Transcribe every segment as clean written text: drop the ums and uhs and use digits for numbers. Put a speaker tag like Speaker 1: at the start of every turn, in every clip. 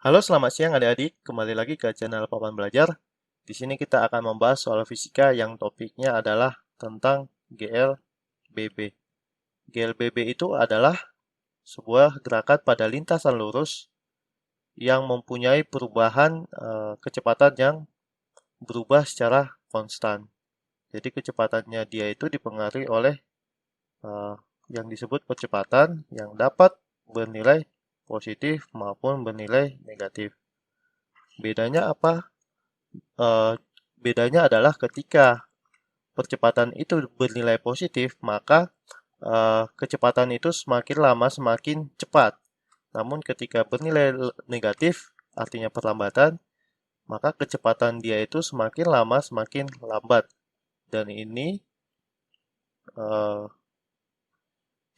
Speaker 1: Halo, selamat siang adik-adik. Kembali lagi ke channel Papan Belajar. Di sini kita akan membahas soal fisika yang topiknya adalah tentang GLBB. GLBB itu adalah sebuah gerakan pada lintasan lurus yang mempunyai perubahan kecepatan yang berubah secara konstan. Jadi kecepatannya dia itu dipengaruhi oleh eh, yang disebut percepatan yang dapat bernilai positif maupun bernilai negatif. Bedanya apa? Eh, Bedanya adalah ketika percepatan itu bernilai positif, maka kecepatan itu semakin lama semakin cepat. Namun ketika bernilai negatif, artinya perlambatan, maka kecepatan dia itu semakin lama semakin lambat. Dan ini eh,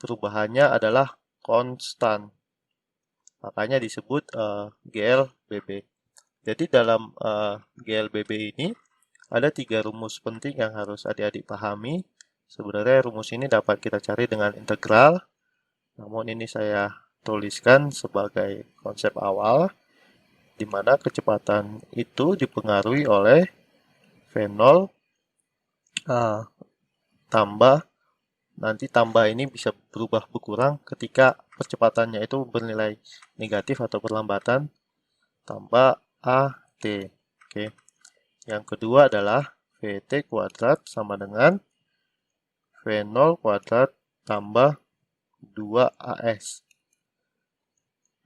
Speaker 1: perubahannya adalah konstan. Makanya disebut GLBB. Jadi dalam GLBB ini ada tiga rumus penting yang harus adik-adik pahami. Sebenarnya rumus ini dapat kita cari dengan integral, namun ini saya tuliskan sebagai konsep awal, di mana kecepatan itu dipengaruhi oleh V0 tambah, nanti tambah ini bisa berubah berkurang ketika percepatannya itu bernilai negatif atau perlambatan, tambah AT. Oke. Yang kedua adalah VT kuadrat sama dengan V0 kuadrat tambah 2AS.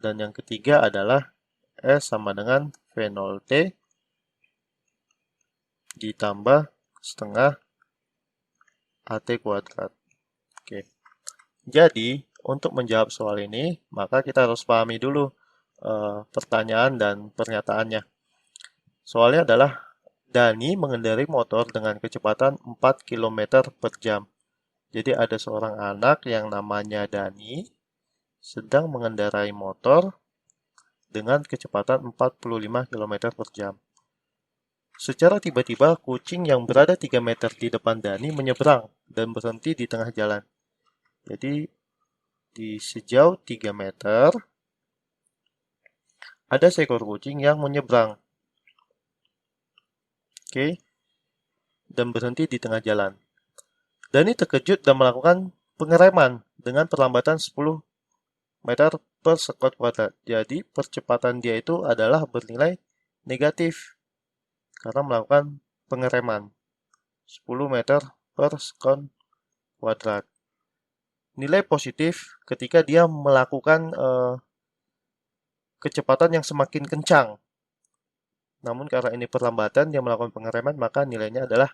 Speaker 1: Dan yang ketiga adalah S sama dengan V0T ditambah setengah AT kuadrat. Oke. Jadi, untuk menjawab soal ini, maka kita harus pahami dulu pertanyaan dan pernyataannya. Soalnya adalah Dani mengendarai motor dengan kecepatan 4 km per jam. Jadi ada seorang anak yang namanya Dani sedang mengendarai motor dengan kecepatan 45 km per jam. Secara tiba-tiba, kucing yang berada 3 meter di depan Dani menyeberang dan berhenti di tengah jalan. Jadi, di sejauh 3 meter, ada seekor kucing yang menyeberang. Oke, dan berhenti di tengah jalan. Dani terkejut dan melakukan pengereman dengan perlambatan 10 meter per sekon kuadrat. Jadi, percepatan dia itu adalah bernilai negatif karena melakukan pengereman 10 meter per sekon kuadrat. Nilai positif ketika dia melakukan kecepatan yang semakin kencang. Namun karena ini perlambatan, dia melakukan pengereman, maka nilainya adalah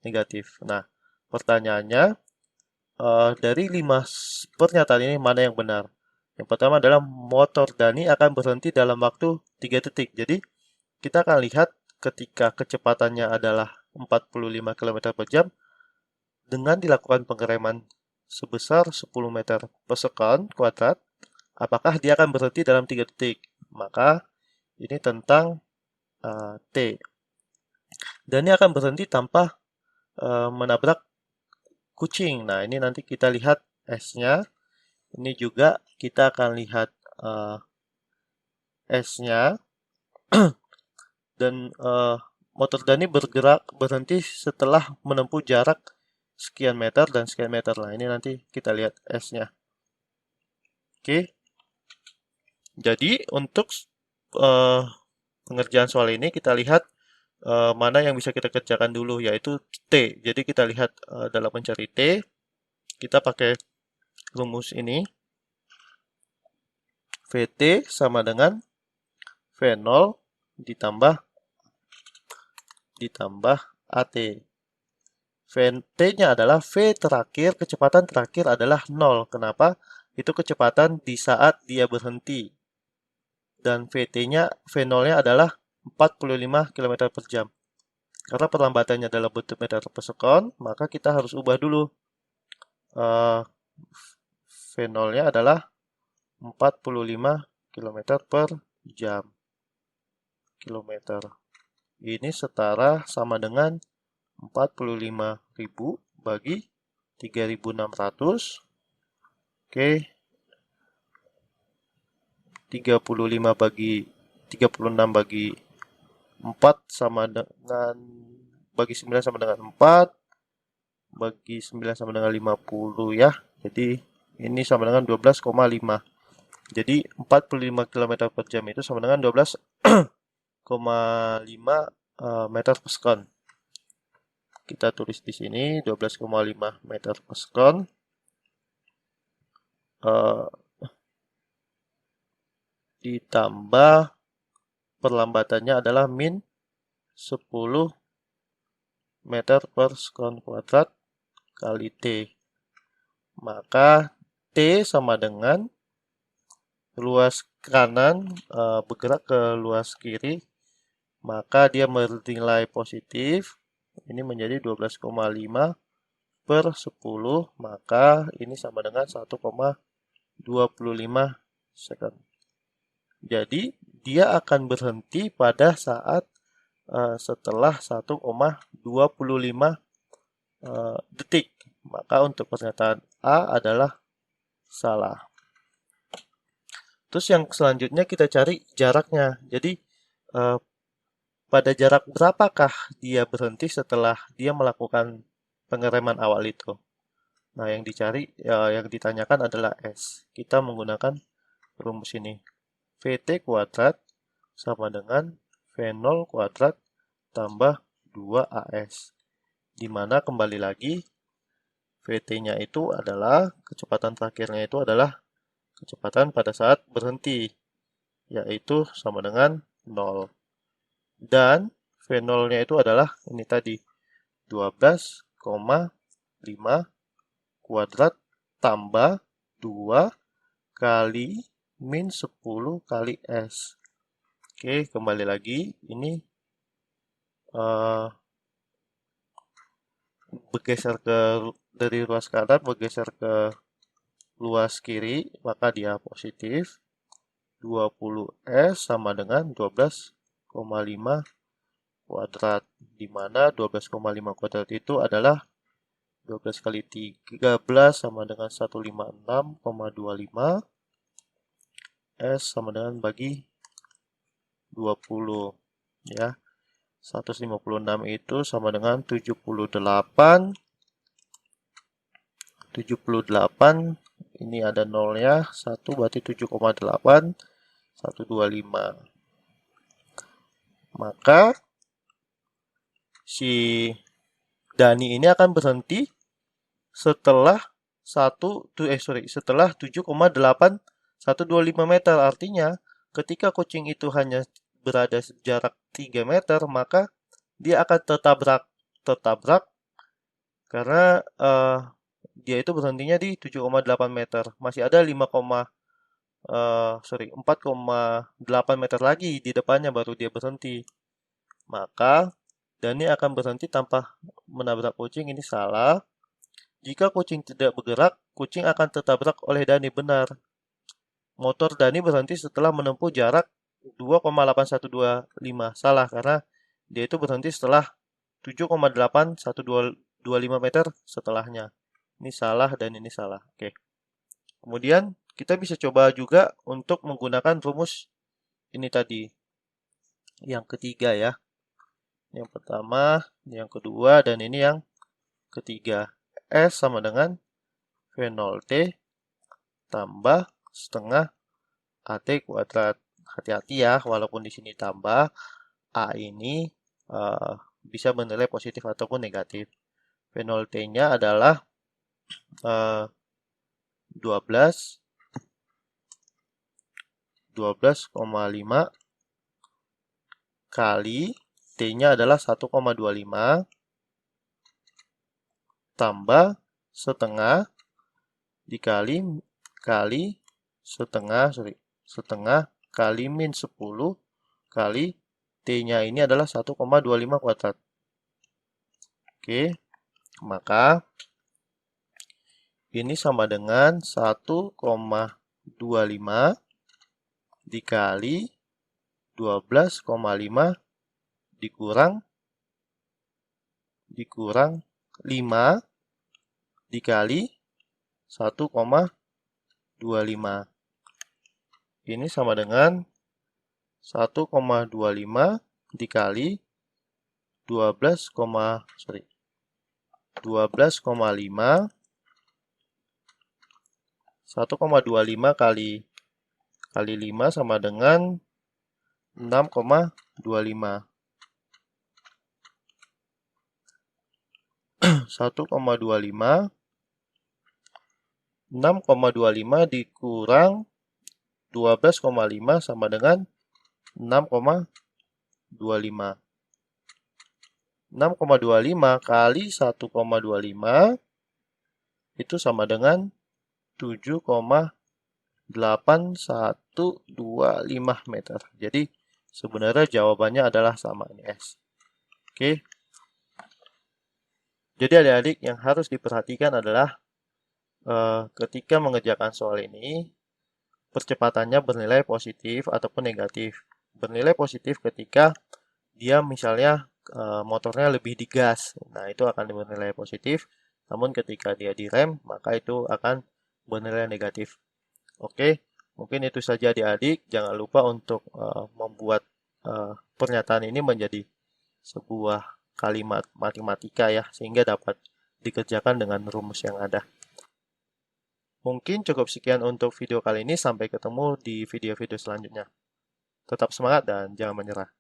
Speaker 1: negatif. Nah, pertanyaannya, dari 5 pernyataan ini mana yang benar? Yang pertama adalah motor Dani akan berhenti dalam waktu 3 detik. Jadi, kita akan lihat ketika kecepatannya adalah 45 km per jam, dengan dilakukan pengereman sebesar 10 meter per sekon kuadrat, apakah dia akan berhenti dalam 3 detik? Maka ini tentang T. Dan ini akan berhenti tanpa menabrak kucing. Nah, ini nanti kita lihat S-nya. Ini juga kita akan lihat S-nya. Dan motor Dani berhenti setelah menempuh jarak sekian meter dan sekian meter. Nah, ini nanti kita lihat S-nya. Oke. Jadi, untuk pengerjaan soal ini kita lihat mana yang bisa kita kerjakan dulu, yaitu T. Jadi kita lihat dalam mencari T, kita pakai rumus ini. VT sama dengan V0 ditambah AT. VT-nya adalah V terakhir, kecepatan terakhir adalah 0. Kenapa? Itu kecepatan di saat dia berhenti. Dan VT-nya, V0-nya adalah 45 km per jam. Karena perlambatannya adalah bentuk meter per sekon, maka kita harus ubah dulu. V0-nya adalah 45 km per jam. Kilometer. Ini setara sama dengan 45.000 bagi 3.600. Oke. 35 bagi 36 bagi 4 sama dengan, bagi 9 sama dengan 4, bagi 9 sama dengan 50 ya. Jadi ini sama dengan 12,5. Jadi 45 km per jam itu sama dengan 12,5 meter per sekon. Kita tulis di sini 12,5 meter per sekon. Ditambah perlambatannya adalah min 10 meter per sekon kuadrat kali T. Maka T sama dengan luas kanan bergerak ke luas kiri, maka dia bernilai positif. Ini menjadi 12,5 per 10, maka ini sama dengan 1,25 second. Jadi dia akan berhenti pada saat setelah 1,25 detik. Maka untuk pernyataan A adalah salah. Terus yang selanjutnya kita cari jaraknya. Jadi pada jarak berapakah dia berhenti setelah dia melakukan pengereman awal itu? Nah, yang dicari, yang ditanyakan adalah S. Kita menggunakan rumus ini. VT kuadrat sama dengan V0 kuadrat tambah 2AS. Dimana kembali lagi, VT-nya itu adalah, kecepatan terakhirnya itu adalah kecepatan pada saat berhenti, yaitu sama dengan 0. Dan V0-nya itu adalah ini tadi, 12,5 kuadrat tambah 2 kali min 10 kali S. Oke, kembali lagi, ini bergeser dari luas kanan, bergeser ke luas kiri, maka dia positif. 20S sama dengan 12,5 kuadrat, di mana 12,5 kuadrat itu adalah 12 kali 13 sama dengan 156,25. S sama dengan bagi 20 ya. 156 itu sama dengan 78. 78 ini ada nolnya, 1 berarti 7,8, 125. Maka si Dani ini akan berhenti setelah setelah 7,8125 meter. Artinya ketika kucing itu hanya berada jarak 3 meter, maka dia akan tertabrak karena dia itu berhentinya di 7,8 meter. Masih ada 4,8 meter lagi di depannya baru dia berhenti. Maka Dani akan berhenti tanpa menabrak kucing. Ini salah. Jika kucing tidak bergerak, kucing akan tertabrak oleh Dani. Benar. Motor Dani berhenti setelah menempuh jarak 2,8125. Salah, karena dia itu berhenti setelah 7,8125 meter setelahnya. Ini salah dan ini salah. Oke. Kemudian kita bisa coba juga untuk menggunakan rumus ini tadi. Yang ketiga ya. Yang pertama, yang kedua, dan ini yang ketiga. S sama dengan V0T tambah setengah AT kuadrat. Hati-hati ya, walaupun di sini tambah, A ini bisa bernilai positif ataupun negatif. V0T-nya adalah 12,5 kali T-nya adalah 1,25 tambah setengah dikali setengah kali min 10 kali T-nya ini adalah 1,25 kuadrat. Oke, maka ini sama dengan 1,25 dikali 12,5 dikurang 5 dikali 1,25. Ini sama dengan 1,25 dikali 12,5 1,25 kali 5 sama dengan 6,25. 1,25 6,25 dikurang 12,5 sama dengan 6,25. 6,25 kali 1,25 itu sama dengan 7,8125 meter. Jadi sebenarnya jawabannya adalah sama ini S. Oke. Jadi adik-adik yang harus diperhatikan adalah ketika mengerjakan soal ini, percepatannya bernilai positif ataupun negatif. Bernilai positif ketika dia misalnya motornya lebih digas. Nah, itu akan bernilai positif. Namun ketika dia direm, maka itu akan bernilai negatif. Oke, mungkin itu saja adik-adik. Jangan lupa untuk membuat pernyataan ini menjadi sebuah kalimat matematika ya, sehingga dapat dikerjakan dengan rumus yang ada. Mungkin cukup sekian untuk video kali ini. Sampai ketemu di video-video selanjutnya. Tetap semangat dan jangan menyerah.